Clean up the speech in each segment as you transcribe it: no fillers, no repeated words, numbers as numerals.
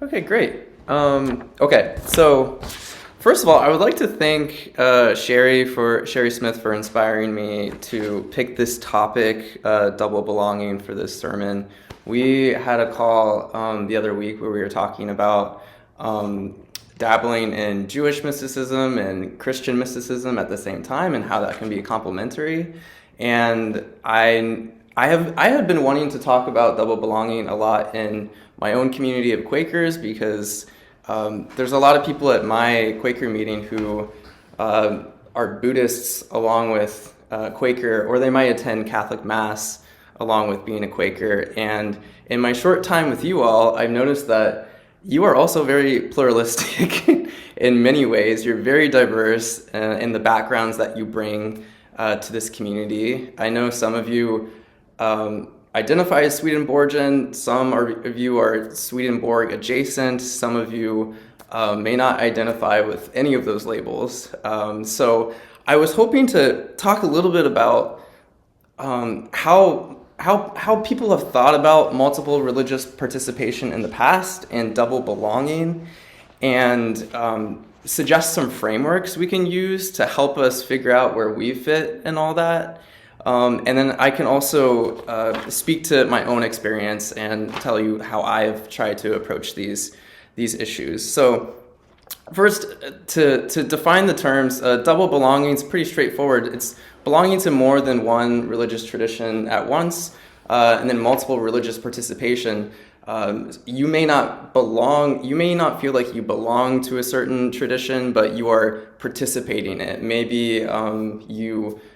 Okay, great. Okay, so first of all, I would like to thank Sherry Smith for inspiring me to pick this topic, double belonging, for this sermon. We had a call the other week where we were talking about dabbling in Jewish mysticism and Christian mysticism at the same time, and how that can be complementary. And I have been wanting to talk about double belonging a lot in my own community of Quakers, because there's a lot of people at my Quaker meeting who are Buddhists along with Quaker, or they might attend Catholic Mass along with being a Quaker. And in my short time with you all, I've noticed that you are also very pluralistic in many ways. You're very diverse in the backgrounds that you bring to this community. I know some of you identify as Swedenborgian, some of you are Swedenborg adjacent, some of you may not identify with any of those labels. So I was hoping to talk a little bit about how people have thought about multiple religious participation in the past and double belonging, and suggest some frameworks we can use to help us figure out where we fit and all that. And then I can also speak to my own experience and tell you how I've tried to approach these issues. So first, to define the terms, double belonging is pretty straightforward. It's belonging to more than one religious tradition at once, and then multiple religious participation. You may not feel like you belong to a certain tradition, but you are participating in it.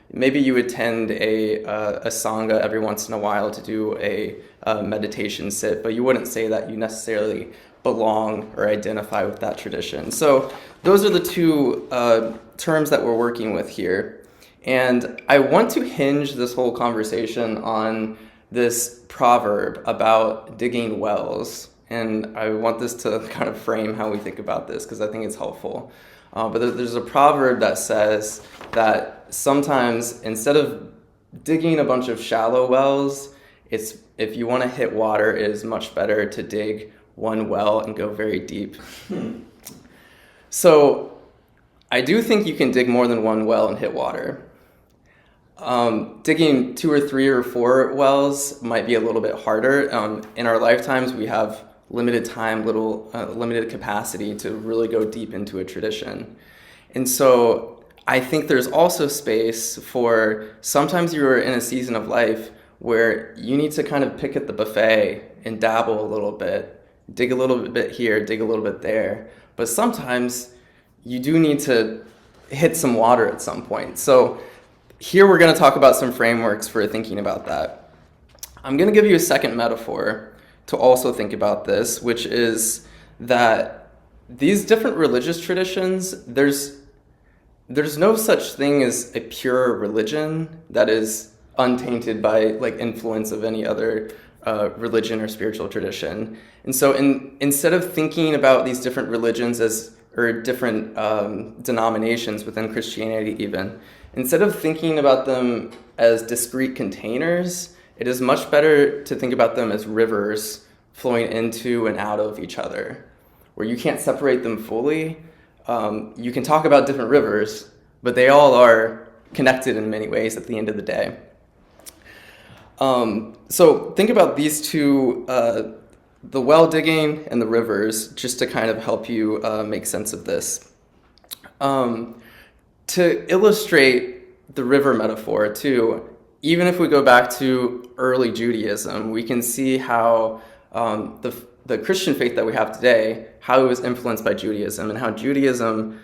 Maybe you attend a sangha every once in a while to do a meditation sit, but you wouldn't say that you necessarily belong or identify with that tradition. So those are the two terms that we're working with here. And I want to hinge this whole conversation on this proverb about digging wells. And I want this to kind of frame how we think about this, because I think it's helpful. But there's a proverb that says that sometimes instead of digging a bunch of shallow wells, if you want to hit water, it is much better to dig one well and go very deep. So I do think you can dig more than one well and hit water. Digging 2 or 3 or 4 wells might be a little bit harder. In our lifetimes, we have limited time, limited capacity to really go deep into a tradition. And so I think there's also space for, sometimes you're in a season of life where you need to kind of pick at the buffet and dabble a little bit, dig a little bit here, dig a little bit there. But sometimes you do need to hit some water at some point. So here we're going to talk about some frameworks for thinking about that. I'm going to give you a second metaphor to also think about this, which is that these different religious traditions, there's no such thing as a pure religion that is untainted by influence of any other religion or spiritual tradition. And so instead of thinking about these different religions or different denominations within Christianity even, instead of thinking about them as discrete containers, it is much better to think about them as rivers flowing into and out of each other, where you can't separate them fully. You can talk about different rivers, but they all are connected in many ways at the end of the day. So think about these two, the well digging and the rivers, just to kind of help you make sense of this. To illustrate the river metaphor too, even if we go back to early Judaism, we can see how the Christian faith that we have today, how it was influenced by Judaism, and how Judaism,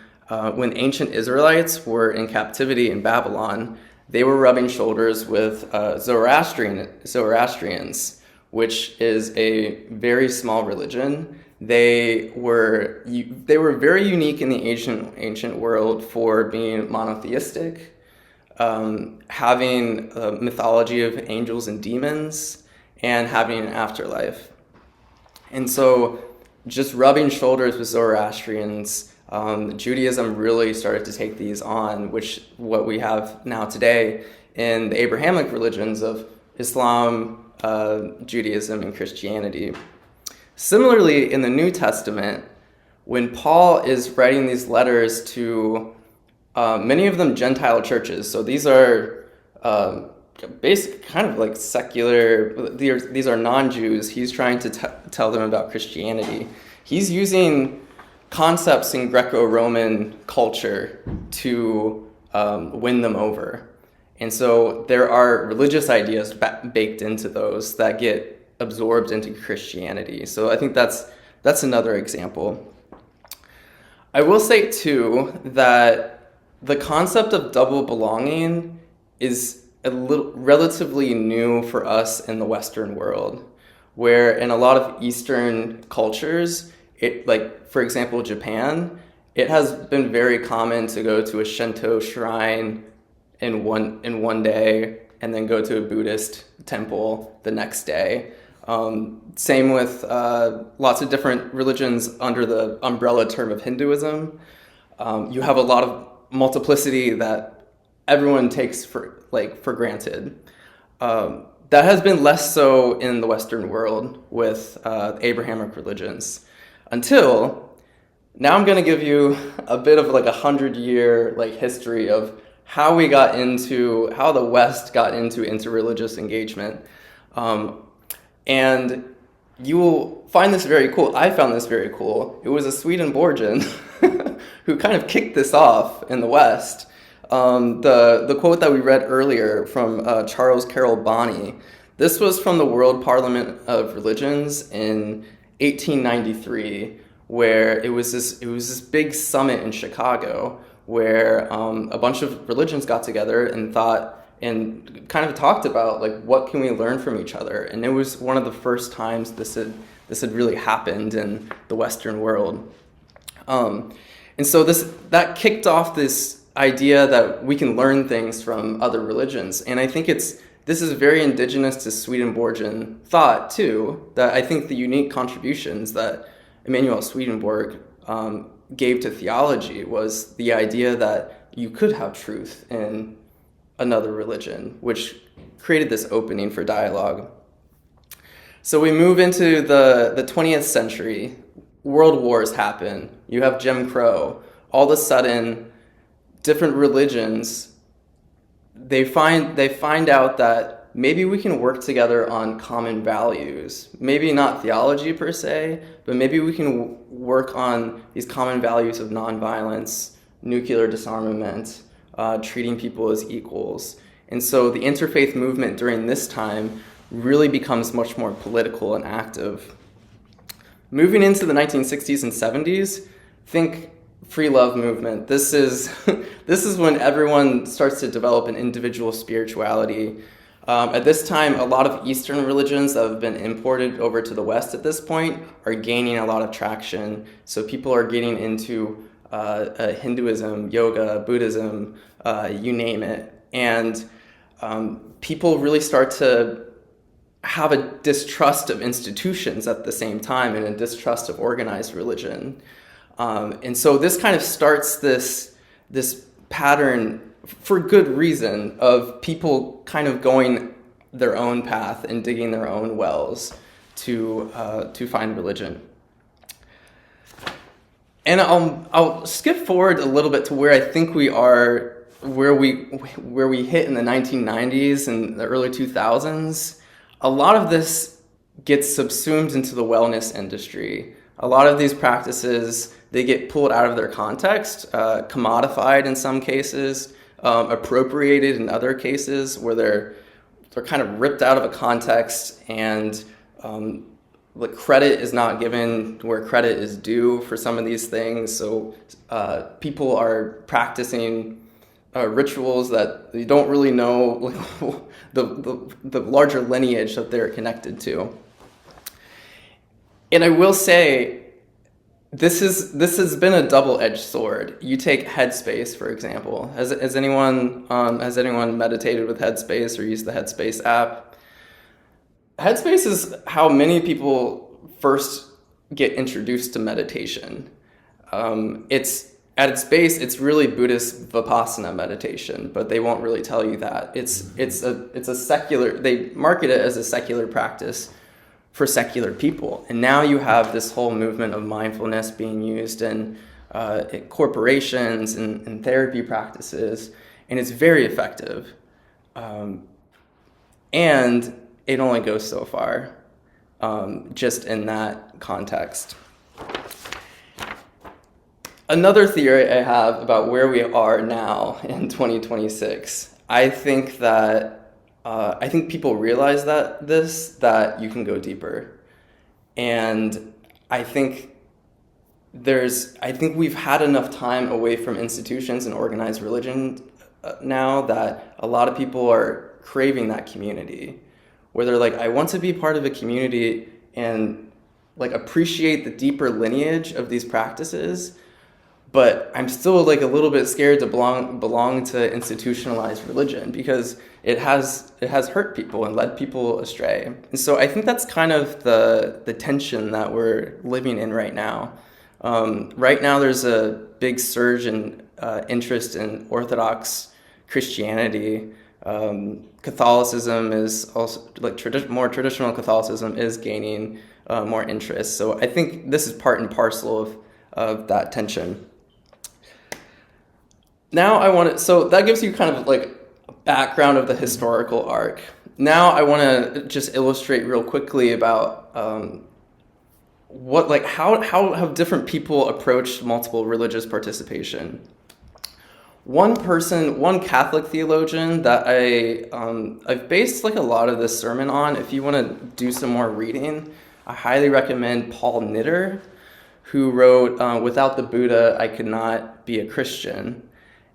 when ancient Israelites were in captivity in Babylon, they were rubbing shoulders with Zoroastrians, which is a very small religion. They were very unique in the ancient world for being monotheistic, having a mythology of angels and demons, and having an afterlife. And so just rubbing shoulders with Zoroastrians, Judaism really started to take these on, which what we have now today in the Abrahamic religions of Islam, Judaism, and Christianity. Similarly, in the New Testament, when Paul is writing these letters to many of them Gentile churches, so these are basic kind of like secular, these are non-Jews. He's trying to tell them about Christianity. He's using concepts in Greco-Roman culture to win them over. And so there are religious ideas baked into those that get absorbed into Christianity. So I think that's another example. I will say too that the concept of double belonging is a little relatively new for us in the Western world, where in a lot of Eastern cultures, it, like for example Japan, it has been very common to go to a Shinto shrine in one day and then go to a Buddhist temple the next day. Same with lots of different religions under the umbrella term of Hinduism. You have a lot of multiplicity that everyone takes for granted. That has been less so in the Western world with Abrahamic religions. Until now, I'm going to give you a bit of like 100-year history of how the West got into interreligious engagement. And you will find this very cool. I found this very cool. It was a Swedenborgian who kind of kicked this off in the West. The quote that we read earlier from Charles Carroll Bonney, this was from the World Parliament of Religions in 1893, where it was this big summit in Chicago where a bunch of religions got together and thought and kind of talked about what can we learn from each other. And it was one of the first times this had really happened in the Western world. And so that kicked off this idea that we can learn things from other religions. And I think this is very indigenous to Swedenborgian thought too, that I think the unique contributions that Emanuel Swedenborg gave to theology was the idea that you could have truth in another religion, which created this opening for dialogue. So we move into the 20th century. World wars happen. You have Jim Crow. All of a sudden, different religions, they find out that maybe we can work together on common values. Maybe not theology per se, but maybe we can work on these common values of nonviolence, nuclear disarmament, treating people as equals. And so the interfaith movement during this time really becomes much more political and active. Moving into the 1960s and 70s, think free love movement. This is when everyone starts to develop an individual spirituality. At this time, a lot of Eastern religions that have been imported over to the West at this point are gaining a lot of traction. So people are getting into Hinduism, yoga, Buddhism, you name it. And people really start to have a distrust of institutions at the same time and a distrust of organized religion. And so this kind of starts this pattern, for good reason, of people kind of going their own path and digging their own wells to find religion. And I'll skip forward a little bit to where I think we are, where we hit in the 1990s and the early 2000s. A lot of this gets subsumed into the wellness industry. A lot of these practices, they get pulled out of their context, commodified in some cases, appropriated in other cases, where they're kind of ripped out of a context, and the credit is not given where credit is due for some of these things. So people are practicing rituals that you don't really know the larger lineage that they're connected to. And I will say, this has been a double-edged sword. You take Headspace, for example. Has anyone meditated with Headspace or used the Headspace app? Headspace is how many people first get introduced to meditation. At its base, it's really Buddhist Vipassana meditation, but they won't really tell you that. It's a secular. They market it as a secular practice for secular people. And now you have this whole movement of mindfulness being used in corporations and therapy practices, and it's very effective. And it only goes so far, just in that context. Another theory I have about where we are now in 2026, I think people realize that you can go deeper. And I think we've had enough time away from institutions and organized religion now that a lot of people are craving that community, where they're like, I want to be part of a community and like appreciate the deeper lineage of these practices, but I'm still like a little bit scared to belong to institutionalized religion because it has hurt people and led people astray. And so I think that's kind of the tension that we're living in right now. Right now there's a big surge in interest in Orthodox Christianity. Catholicism is also like more traditional Catholicism is gaining more interest. So I think this is part and parcel of that tension. Now so that gives you kind of like a background of the historical arc. Now I want to just illustrate real quickly about how have different people approached multiple religious participation. One Catholic theologian that I've based like a lot of this sermon on. If you want to do some more reading, I highly recommend Paul Knitter, who wrote "Without the Buddha, I Could Not Be a Christian."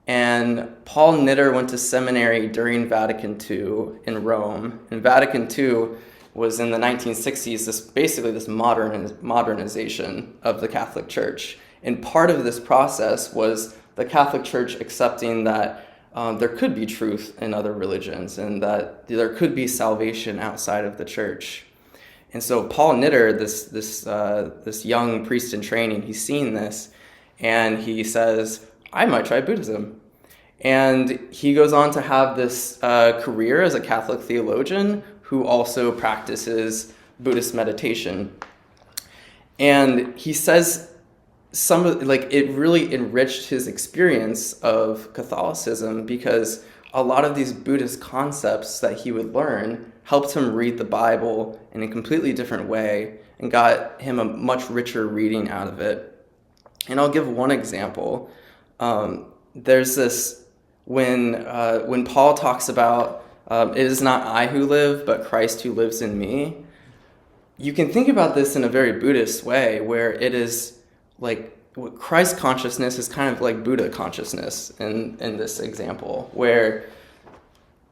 And Paul Knitter went to seminary during Vatican II in Rome. And Vatican II was in the 1960s, this modernization of the Catholic Church. And part of this process was the Catholic Church accepting that there could be truth in other religions and that there could be salvation outside of the church. And so Paul Knitter, this young priest in training, he's seen this, and he says, I might try Buddhism. And he goes on to have this career as a Catholic theologian who also practices Buddhist meditation. And he says it really enriched his experience of Catholicism because a lot of these Buddhist concepts that he would learn helped him read the Bible in a completely different way and got him a much richer reading out of it. And I'll give one example. There's this, when Paul talks about, it is not I who live, but Christ who lives in me. You can think about this in a very Buddhist way, where it is like Christ consciousness is kind of like Buddha consciousness in this example, where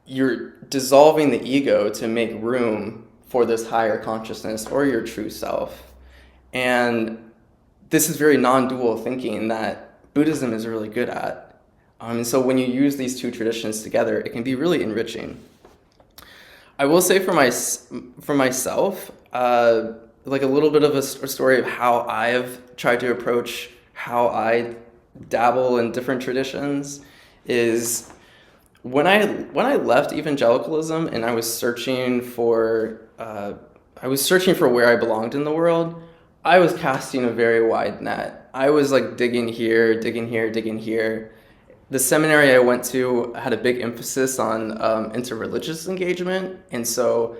you're dissolving the ego to make room for this higher consciousness or your true self. And this is very non-dual thinking that Buddhism is really good at. And so when you use these two traditions together, it can be really enriching. I will say for myself, like a little bit of a story of how I've tried to approach how I dabble in different traditions is when I left evangelicalism and I was searching for where I belonged in the world, I was casting a very wide net. I was like digging here, digging here, digging here. The seminary I went to had a big emphasis on interreligious engagement, and so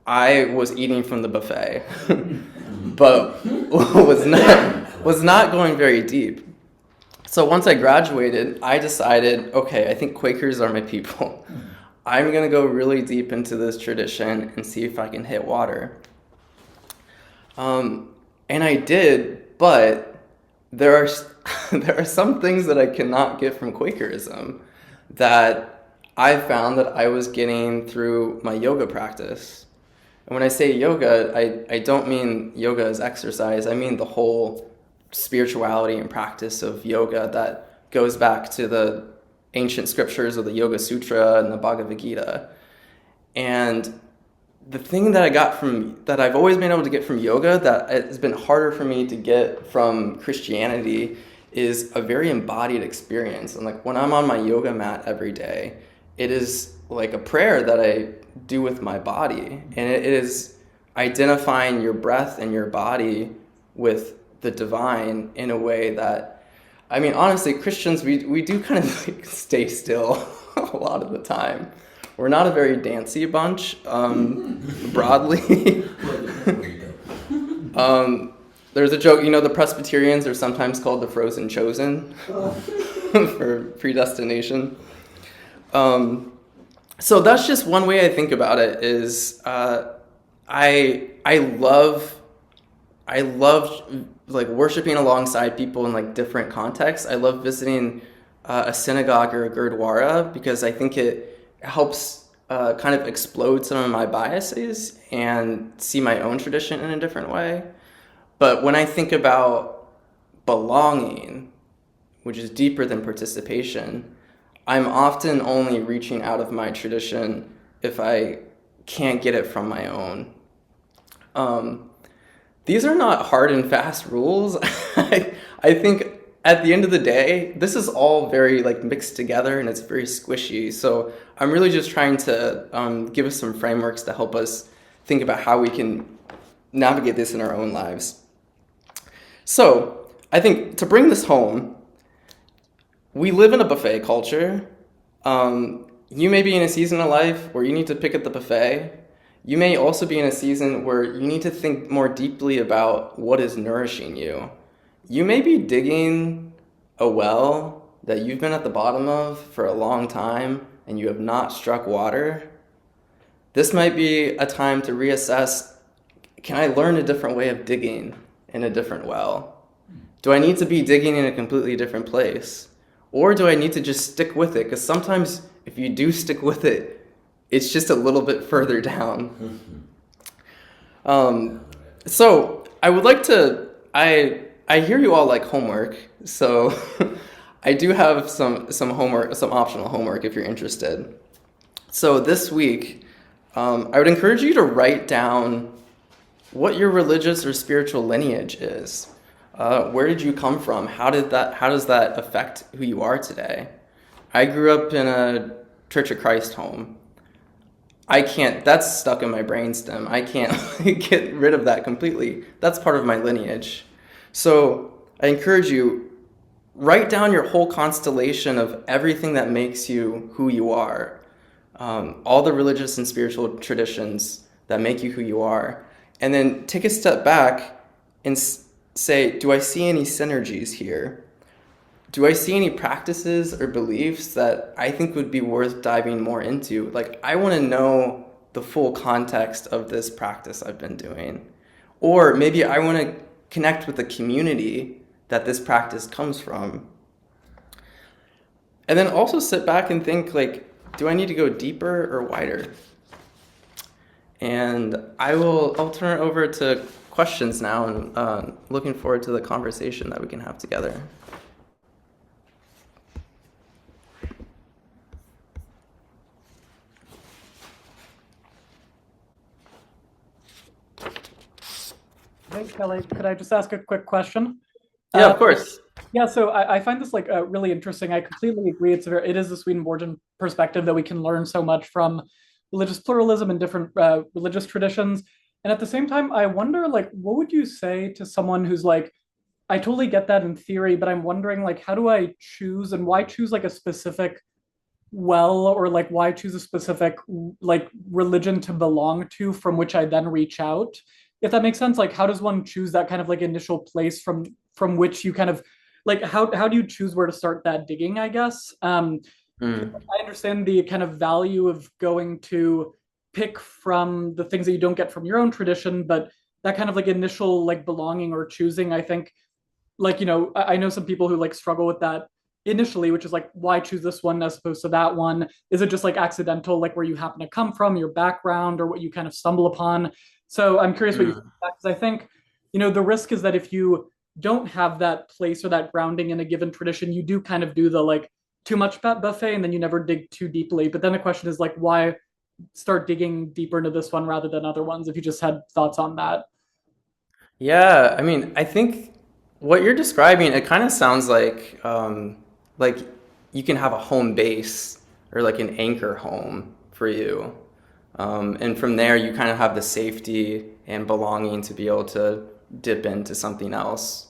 I was eating from the buffet, but was not going very deep. So once I graduated, I decided, okay, I think Quakers are my people. I'm going to go really deep into this tradition and see if I can hit water. And I did, but there are some things that I cannot get from Quakerism that I found that I was getting through my yoga practice. And when I say yoga, I don't mean yoga as exercise. I mean the whole spirituality and practice of yoga that goes back to the ancient scriptures of the Yoga Sutra and the Bhagavad Gita. And the thing that I've always been able to get from yoga that has been harder for me to get from Christianity is a very embodied experience. And like when I'm on my yoga mat every day, it is like a prayer that I do with my body. And it is identifying your breath and your body with the divine in a way that, I mean, honestly, Christians, we do kind of like stay still a lot of the time. We're not a very dancey bunch, broadly. There's a joke, the Presbyterians are sometimes called the frozen chosen for predestination. So that's just one way I think about it is I love like worshiping alongside people in like different contexts. I love visiting a synagogue or a gurdwara because I think it helps kind of explode some of my biases and see my own tradition in a different way. But when I think about belonging, which is deeper than participation, I'm often only reaching out of my tradition if I can't get it from my own. These are not hard and fast rules. I think at the end of the day, this is all very like mixed together and it's very squishy. So I'm really just trying to give us some frameworks to help us think about how we can navigate this in our own lives. So I think to bring this home, we live in a buffet culture. You may be in a season of life where you need to pick at the buffet. You may also be in a season where you need to think more deeply about what is nourishing you. You may be digging a well that you've been at the bottom of for a long time and you have not struck water. This might be a time to reassess, can I learn a different way of digging in a different well? Do I need to be digging in a completely different place? Or do I need to just stick with it? Because sometimes if you do stick with it, it's just a little bit further down. So I would like to, I hear you all like homework, so I do have some homework, some optional homework if you're interested. So this week, I would encourage you to write down what your religious or spiritual lineage is. Where did you come from? How does that affect who you are today? I grew up in a Church of Christ home. That's stuck in my brainstem. I can't get rid of that completely. That's part of my lineage. So I encourage you, write down your whole constellation of everything that makes you who you are. All the religious and spiritual traditions that make you who you are. And then take a step back and say, do I see any synergies here? Do I see any practices or beliefs that I think would be worth diving more into? Like, I want to know the full context of this practice I've been doing. Or maybe I want to connect with the community that this practice comes from. And then also sit back and think, like, do I need to go deeper or wider? And I'll turn it over to questions now, and looking forward to the conversation that we can have together. Hey, Kelly, could I just ask a quick question? Yeah, of course. Yeah, so I find this like really interesting. I completely agree. It is a Swedenborgian perspective that we can learn so much from religious pluralism and different religious traditions. And at the same time, I wonder, like, what would you say to someone who's like, I totally get that in theory, but I'm wondering, like, how do I choose and why choose like a specific well, or like why choose a specific like religion to belong to from which I then reach out? If that makes sense, like how does one choose that kind of like initial place from which you kind of like how do you choose where to start that digging, I guess? I understand the kind of value of going to pick from the things that you don't get from your own tradition, but that kind of like initial like belonging or choosing, I think, like, I know some people who like struggle with that initially, which is like, why choose this one as opposed to that one? Is it just like accidental, like where you happen to come from, your background, or what you kind of stumble upon? So I'm curious what you think of that, because I think, the risk is that if you don't have that place or that grounding in a given tradition, you do kind of do the like too much buffet and then you never dig too deeply. But then the question is like, why start digging deeper into this one rather than other ones? If you just had thoughts on that. Yeah, I mean, I think what you're describing, it kind of sounds like you can have a home base or like an anchor home for you. And from there, you kind of have the safety and belonging to be able to dip into something else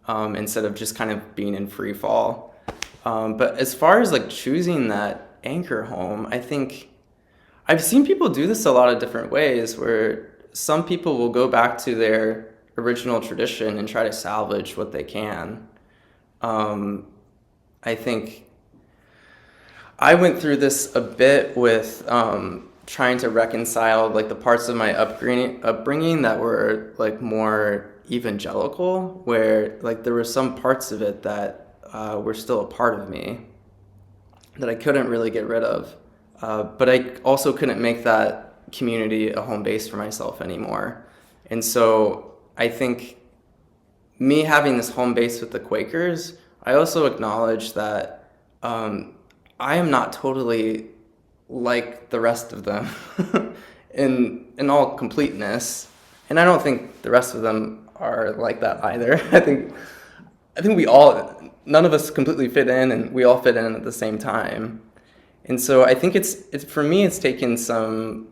instead of just kind of being in free fall. But as far as like choosing that anchor home, I think I've seen people do this a lot of different ways where some people will go back to their original tradition and try to salvage what they can. Um, I think I went through this a bit with trying to reconcile like the parts of my upbringing that were like more evangelical, where like there were some parts of it that were still a part of me that I couldn't really get rid of. But I also couldn't make that community a home base for myself anymore. And so I think me having this home base with the Quakers, I also acknowledge that I am not totally like the rest of them in all completeness, and I don't think the rest of them are like that either. I think we all none of us completely fit in, and we all fit in at the same time. And so I think it's for me it's taken some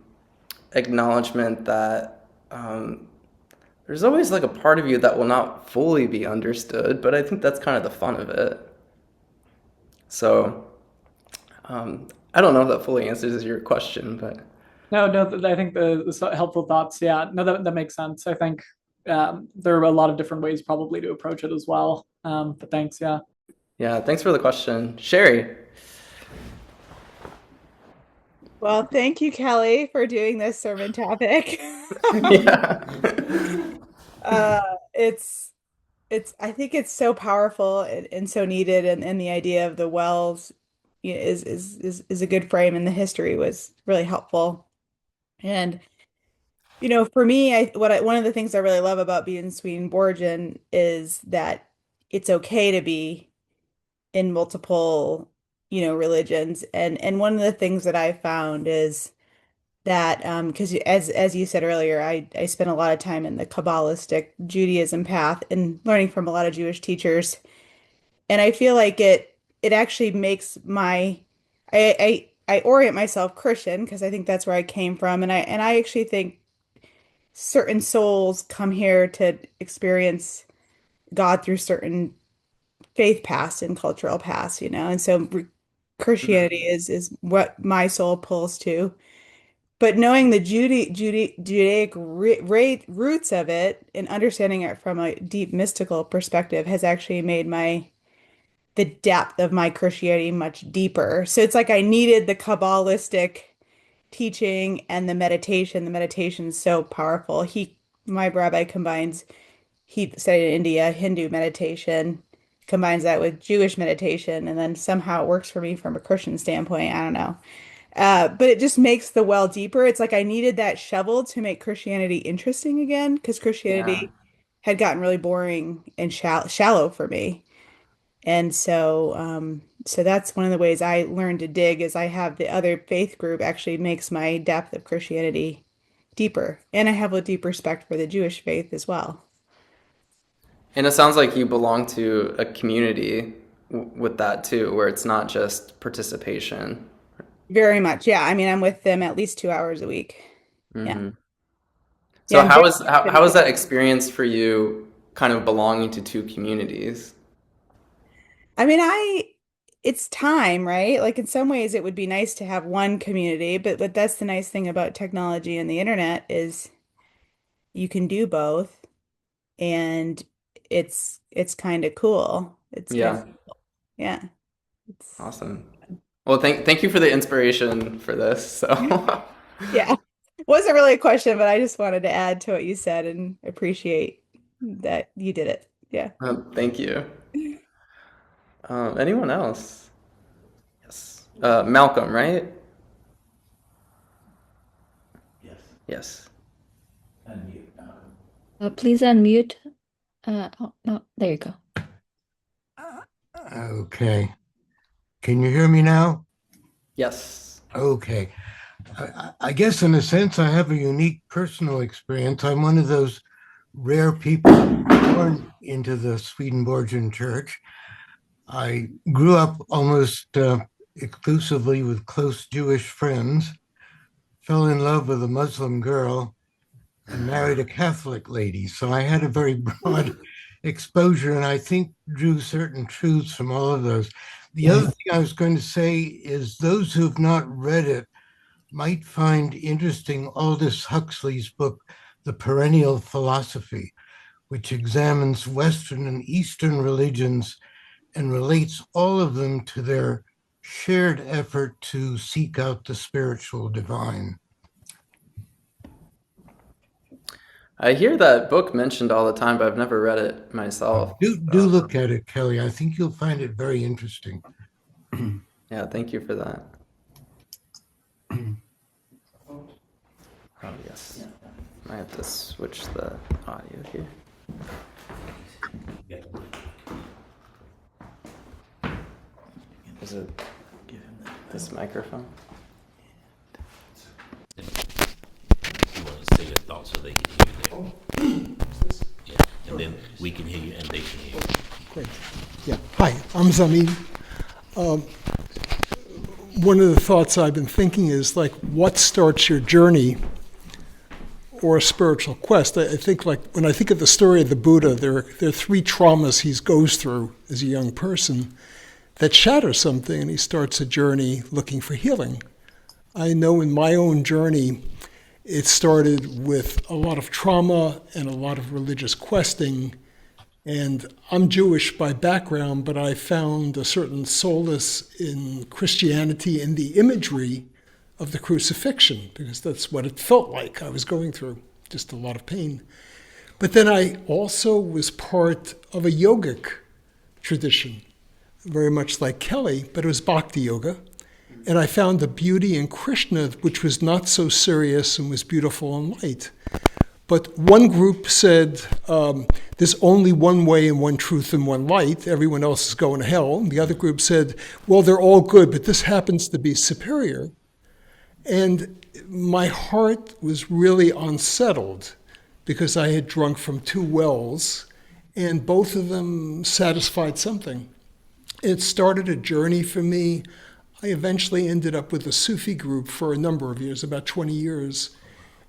acknowledgement that there's always like a part of you that will not fully be understood, but I think that's kind of the fun of it. So I don't know if that fully answers your question, but No, no, I think the helpful thoughts. Yeah, no, that makes sense. I think there are a lot of different ways probably to approach it as well. But thanks. Yeah. yeah, thanks for the question. Sherry. Well, thank you, Kelly, for doing this sermon topic. Yeah. Uh, it's I think it's so powerful and so needed, and the idea of the wells is a good frame, and the history was really helpful. And for me, one of the things I really love about being Swedenborgian is that it's okay to be in multiple, religions. And one of the things that I found is that because as you said earlier, I spent a lot of time in the Kabbalistic Judaism path and learning from a lot of Jewish teachers, and I feel like it actually makes I orient myself Christian because I think that's where I came from, and I actually think certain souls come here to experience God through certain faith paths and cultural paths, and so Christianity is what my soul pulls to. But knowing the Judaic roots of it and understanding it from a deep mystical perspective has actually made the depth of my Christianity much deeper. So it's like I needed the Kabbalistic teaching and the meditation. The meditation is so powerful. My rabbi he studied in India, Hindu meditation, combines that with Jewish meditation, and then somehow it works for me from a Christian standpoint. I don't know. But it just makes the well deeper. It's like I needed that shovel to make Christianity interesting again because Yeah. Christianity had gotten really boring and shallow for me. And so that's one of the ways I learned to dig is I have the other faith group actually makes my depth of Christianity deeper. And I have a deep respect for the Jewish faith as well. And it sounds like you belong to a community with that too, where it's not just participation. Very much. Yeah. I mean, I'm with them at least 2 hours a week. Yeah. Hmm. Yeah. So I'm very how was that experience for you kind of belonging to two communities? I mean, it's time, right? Like in some ways it would be nice to have one community, but that's the nice thing about technology and the internet is you can do both and it's kind of cool. It's kind of Yeah, yeah. It's awesome. Well, thank you for the inspiration for this. So, yeah. Wasn't really a question, but I just wanted to add to what you said and appreciate that you did it. Yeah. thank you. Anyone else? Yes. Malcolm, right? Yes. Please unmute. Oh, no, there you go. Okay. Can you hear me now? Yes. Okay. I guess in a sense, I have a unique personal experience. I'm one of those rare people born into the Swedenborgian Church. I grew up almost exclusively with close Jewish friends fell in love with a Muslim girl and married a Catholic lady. So I had a very broad exposure, and I think drew certain truths from all of those. The other thing I was going to say is those who've not read it might find interesting Aldous Huxley's book, The Perennial Philosophy, which examines Western and Eastern religions and relates all of them to their shared effort to seek out the spiritual divine. I hear that book mentioned all the time, but I've never read it myself. Do look at it, Kelly. I think you'll find it very interesting. Yeah, thank you for that. Oh, yes. I have to switch the audio here. Is it this microphone? You want to say your thoughts so they can hear you there. Yeah. And then we can hear you and they can hear you. Great. Yeah. Hi, I'm Zameen. One of the thoughts I've been thinking is like, what starts your journey or a spiritual quest? I think like when I think of the story of the Buddha, there are three traumas he goes through as a young person that shatter something, and he starts a journey looking for healing. I know in my own journey, it started with a lot of trauma and a lot of religious questing. And I'm Jewish by background, but I found a certain solace in Christianity and the imagery of the crucifixion, because that's what it felt like I was going through, just a lot of pain. But then I also was part of a yogic tradition, very much like Kelly, but it was bhakti yoga. And I found the beauty in Krishna, which was not so serious and was beautiful and light. But one group said, there's only one way and one truth and one light. Everyone else is going to hell. And the other group said, well, they're all good, but this happens to be superior. And my heart was really unsettled because I had drunk from two wells, and both of them satisfied something. It started a journey for me. I eventually ended up with a Sufi group for a number of years, about 20 years,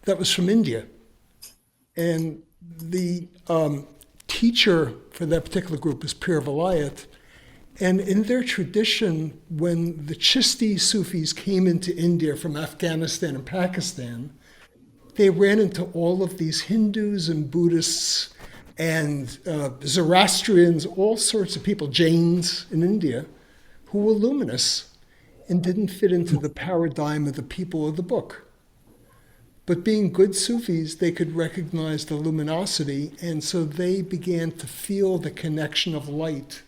that was from India. And the teacher for that particular group was Pir Vilayat. And in their tradition, when the Chishti Sufis came into India from Afghanistan and Pakistan, they ran into all of these Hindus and Buddhists and Zoroastrians, all sorts of people, Jains in India, who were luminous and didn't fit into the paradigm of the people of the book. But being good Sufis, they could recognize the luminosity, and so they began to feel the connection of light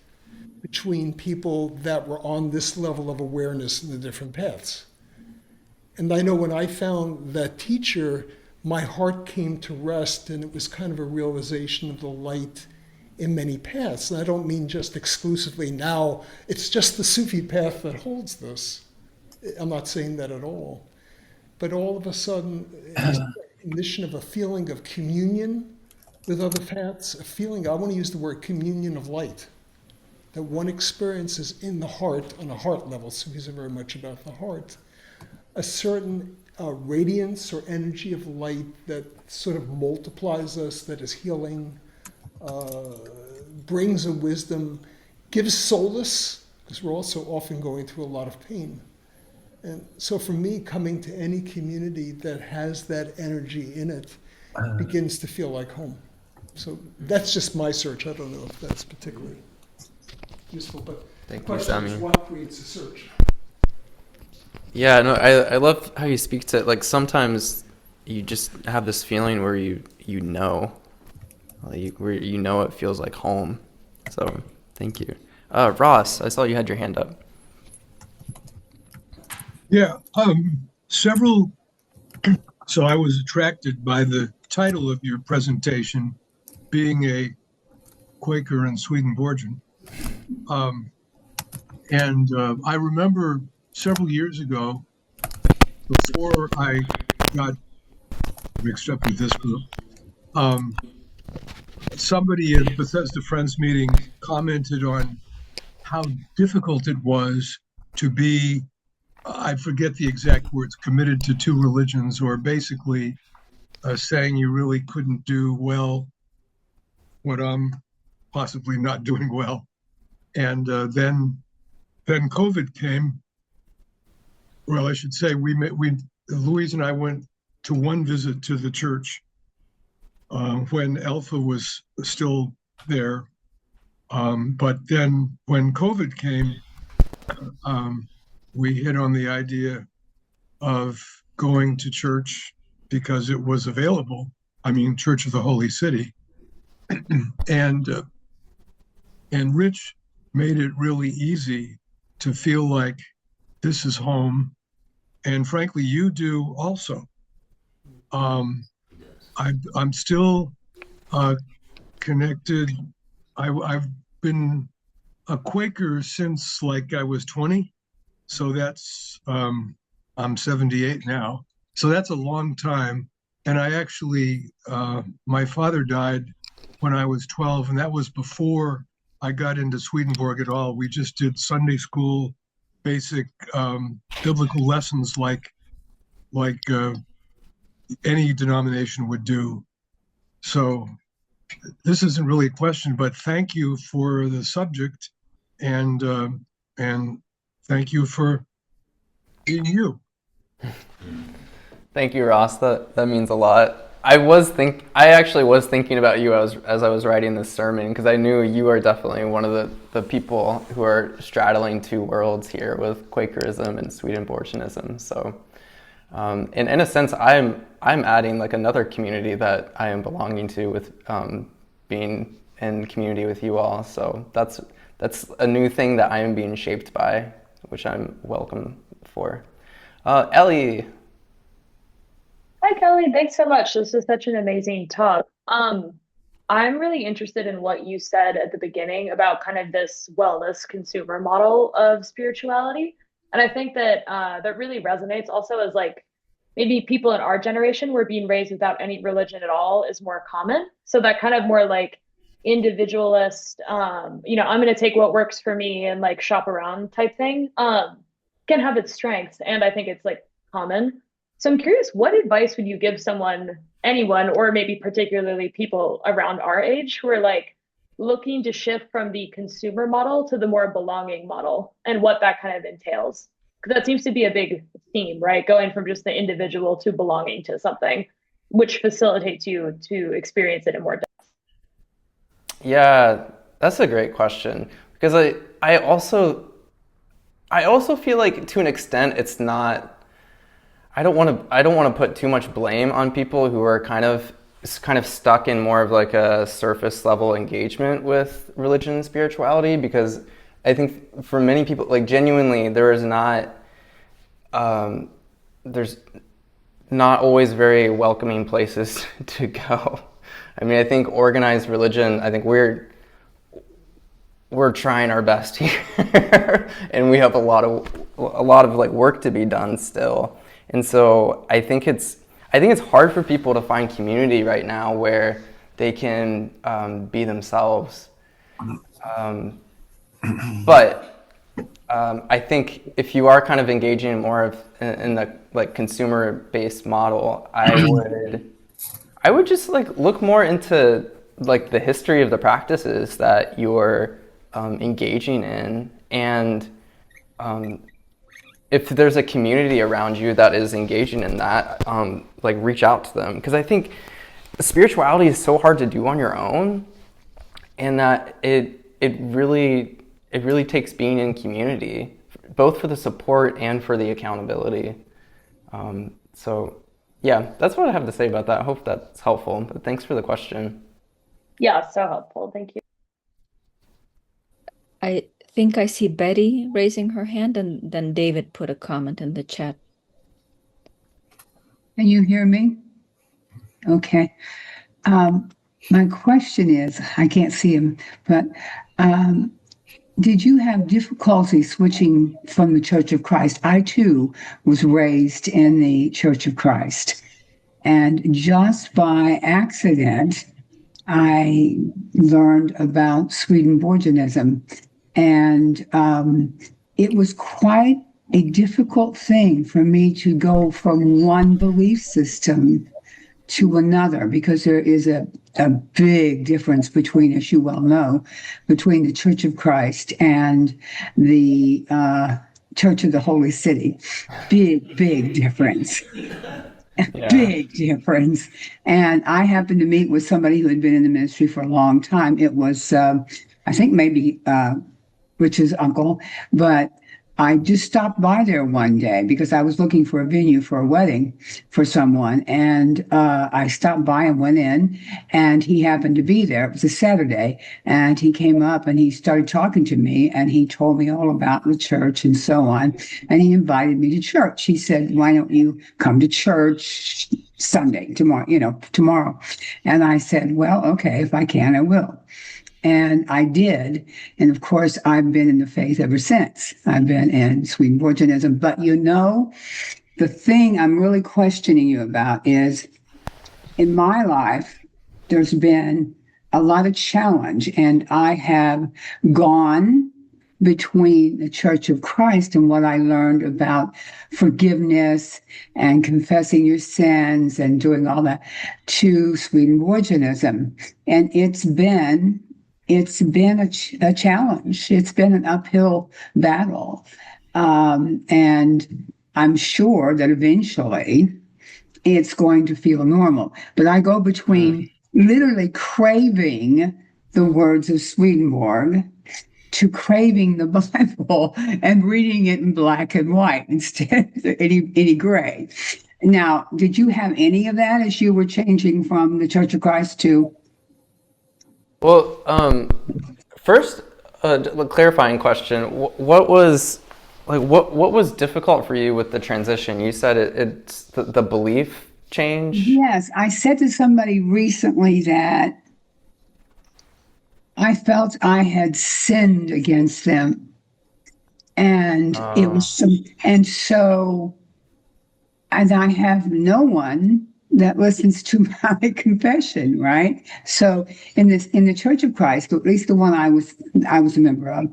between people that were on this level of awareness in the different paths. And I know when I found that teacher, my heart came to rest, and it was kind of a realization of the light in many paths. And I don't mean just exclusively now, it's just the Sufi path that holds this. I'm not saying that at all. But all of a sudden, it's a recognition of a feeling of communion with other paths, a feeling, I want to use the word communion of light, that one experiences in the heart, on a heart level, Sufis are very much about the heart, a certain radiance or energy of light that sort of multiplies us, that is healing, brings a wisdom, gives solace, because we're also often going through a lot of pain. And so for me, coming to any community that has that energy in it begins to feel like home. So that's just my search. I don't know if that's particularly useful, but Thank the question is you, what creates a search? Yeah, no, I love how you speak to, like, sometimes you just have this feeling where you know, where you know it feels like home. So thank you. Ross, I saw you had your hand up. Yeah, several. So I was attracted by the title of your presentation, being a Quaker and Swedenborgian. I remember several years ago, before I got mixed up with this group, somebody at a Bethesda Friends meeting commented on how difficult it was to be I forget the exact words, committed to two religions, or basically saying you really couldn't do well what I'm possibly not doing well. And then COVID came. Well, I should say Louise and I went to one visit to the church when Alpha was still there. But then when COVID came, we hit on the idea of going to church because it was available. I mean, Church of the Holy City, and Rich made it really easy to feel like this is home, and frankly, you do also. I'm still connected. I've been a Quaker since like I was 20, so that's I'm 78 now, so that's a long time. And I actually, my father died when I was 12, and that was before I got into Swedenborg at all. We just did Sunday school, basic biblical lessons like any denomination would do. So this isn't really a question, but thank you for the subject, and thank you for being you. Thank you, Ross. That means a lot. I actually was thinking about you as I was writing this sermon, because I knew you are definitely one of the people who are straddling two worlds here with Quakerism and Swedenborgianism. So, and in a sense, I'm adding like another community that I am belonging to with being in community with you all. So that's a new thing that I am being shaped by, which I'm welcome for. Ellie. Hi, Kelly. Thanks so much. This is such an amazing talk. I'm really interested in what you said at the beginning about kind of this wellness consumer model of spirituality. And I think that that really resonates also as like maybe people in our generation were being raised without any religion at all is more common. So that kind of more like individualist, I'm going to take what works for me and like shop around type thing, can have its strengths. And I think it's like common. So I'm curious, what advice would you give anyone, or maybe particularly people around our age who are like looking to shift from the consumer model to the more belonging model and what that kind of entails? Because that seems to be a big theme, right? Going from just the individual to belonging to something, which facilitates you to experience it in more depth. Yeah, that's a great question, because I also feel like to an extent it's not. I don't want to put too much blame on people who are kind of stuck in more of like a surface level engagement with religion and spirituality, because I think for many people, like genuinely, there's not always very welcoming places to go. I mean, I think organized religion, I think we're trying our best here, and we have a lot of like work to be done still. And so I think it's hard for people to find community right now where they can be themselves. But I think if you are kind of engaging more in the like consumer-based model, I would just like look more into like the history of the practices that you're engaging in, and if there's a community around you that is engaging in that, like reach out to them. Because I think spirituality is so hard to do on your own, and that it really takes being in community, both for the support and for the accountability. So yeah, that's what I have to say about that. I hope that's helpful, but thanks for the question. Yeah, so helpful. Thank you. I think I see Betty raising her hand, and then David put a comment in the chat. Can you hear me? Okay. My question is, I can't see him, but did you have difficulty switching from the Church of Christ? I too was raised in the Church of Christ, and just by accident, I learned about Swedenborgianism, and it was quite a difficult thing for me to go from one belief system to another, because there is a big difference between, as you well know, between the Church of Christ and the Church of the Holy City. Big difference. Big difference. And I happened to meet with somebody who had been in the ministry for a long time. It was, I think maybe Rich's uncle, but I just stopped by there one day because I was looking for a venue for a wedding for someone. And I stopped by and went in, and he happened to be there. It was a Saturday. And he came up and he started talking to me, and he told me all about the church and so on. And he invited me to church. He said, "Why don't you come to church Sunday, tomorrow?" And I said, "Well, okay, if I can, I will." And I did. And of course, I've been in the faith ever since. I've been in Swedenborgianism. But the thing I'm really questioning you about is, in my life, there's been a lot of challenge. And I have gone between the Church of Christ and what I learned about forgiveness and confessing your sins and doing all that, to Swedenborgianism. And it's been a challenge. It's been an uphill battle. And I'm sure that eventually it's going to feel normal. But I go between literally craving the words of Swedenborg to craving the Bible and reading it in black and white instead of any gray. Now, did you have any of that as you were changing from the Church of Christ to? Well, first, a clarifying question. What was difficult for you with the transition? You said it's the belief change? Yes, I said to somebody recently that I felt I had sinned against them. And it was and I have no one that listens to my confession, right? So in the Church of Christ, at least the one I was a member of,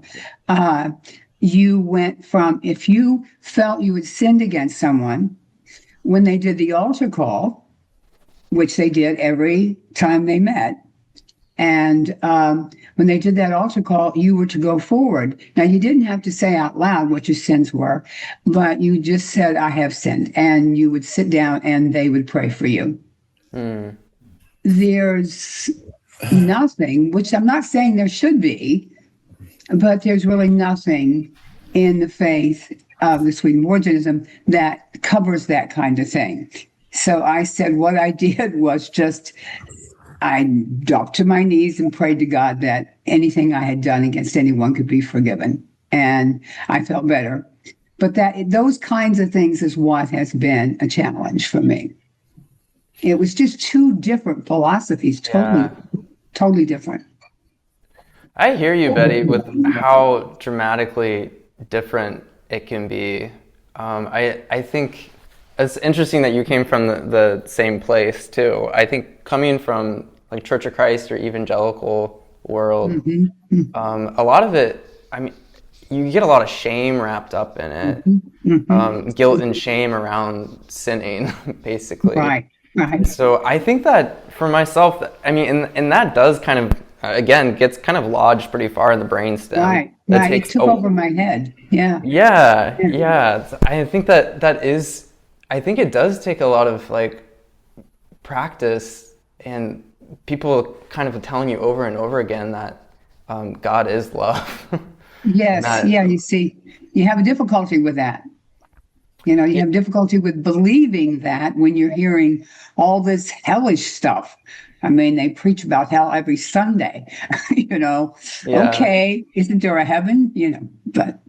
you went from, if you felt you had sinned against someone, when they did the altar call, which they did every time they met, and when they did that altar call, you were to go forward. Now, you didn't have to say out loud what your sins were, but you just said, "I have sinned," and you would sit down and they would pray for you. There's nothing, which I'm not saying there should be, but there's really nothing in the faith of the Swedenborgianism that covers that kind of thing. So I said what I did was just, I dropped to my knees and prayed to God that anything I had done against anyone could be forgiven. And I felt better. But those kinds of things is what has been a challenge for me. It was just two different philosophies, totally different. I hear you, Betty, with how dramatically different it can be. I think it's interesting that you came from the same place too. I think coming from like Church of Christ or evangelical world, a lot of it, I mean, you get a lot of shame wrapped up in it, guilt and shame around sinning, basically. Right. So I think that for myself, I mean, and that does kind of, again, gets kind of lodged pretty far in the brainstem. Right. It took over my head. Yeah. Yeah. I think I think it does take a lot of like practice and people kind of telling you over and over again that God is love. Yes. You see, you have a difficulty with that. You have difficulty with believing that when you're hearing all this hellish stuff. I mean, they preach about hell every Sunday, Okay, isn't there a heaven? But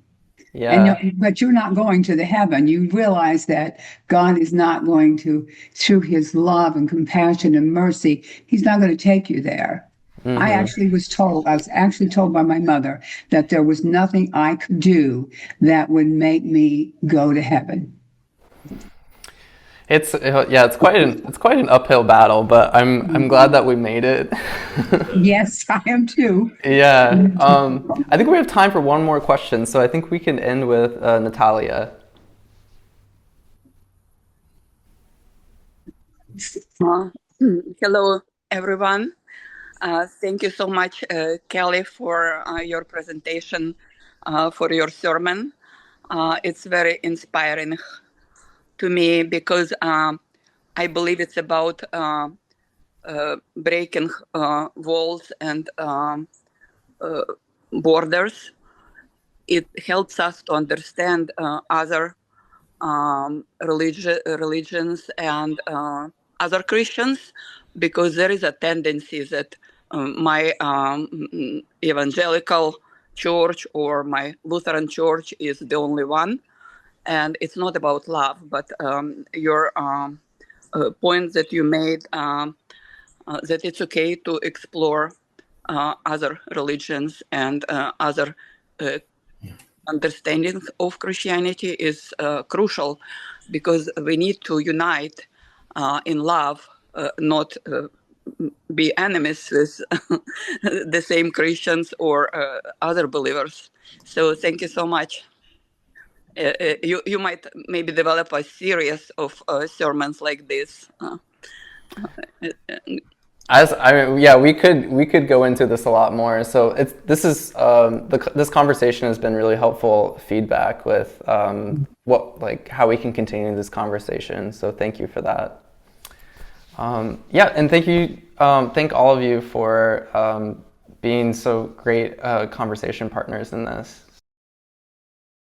but you're not going to the heaven. You realize that God is not going to, through his love and compassion and mercy, he's not going to take you there. I was actually told by my mother that there was nothing I could do that would make me go to heaven. It's quite an uphill battle, but I'm glad that we made it. Yes, I am too. Yeah. I think we have time for one more question, so I think we can end with Natalia. Uh, Hello, everyone. Thank you so much, Kelly, for your presentation, for your sermon. It's very inspiring to me because I believe it's about breaking walls and borders. It helps us to understand other religions and other Christians, because there is a tendency that my evangelical church or my Lutheran church is the only one, and it's not about love. But your point that you made, that it's okay to explore other religions and other understanding of Christianity is crucial, because we need to unite in love, not be enemies with the same Christians or other believers. So thank you so much. You might maybe develop a series of sermons like this. Yeah, we could go into this a lot more. So this conversation has been really helpful feedback with how we can continue this conversation. So thank you for that. Yeah, and thank all of you for being so great conversation partners in this.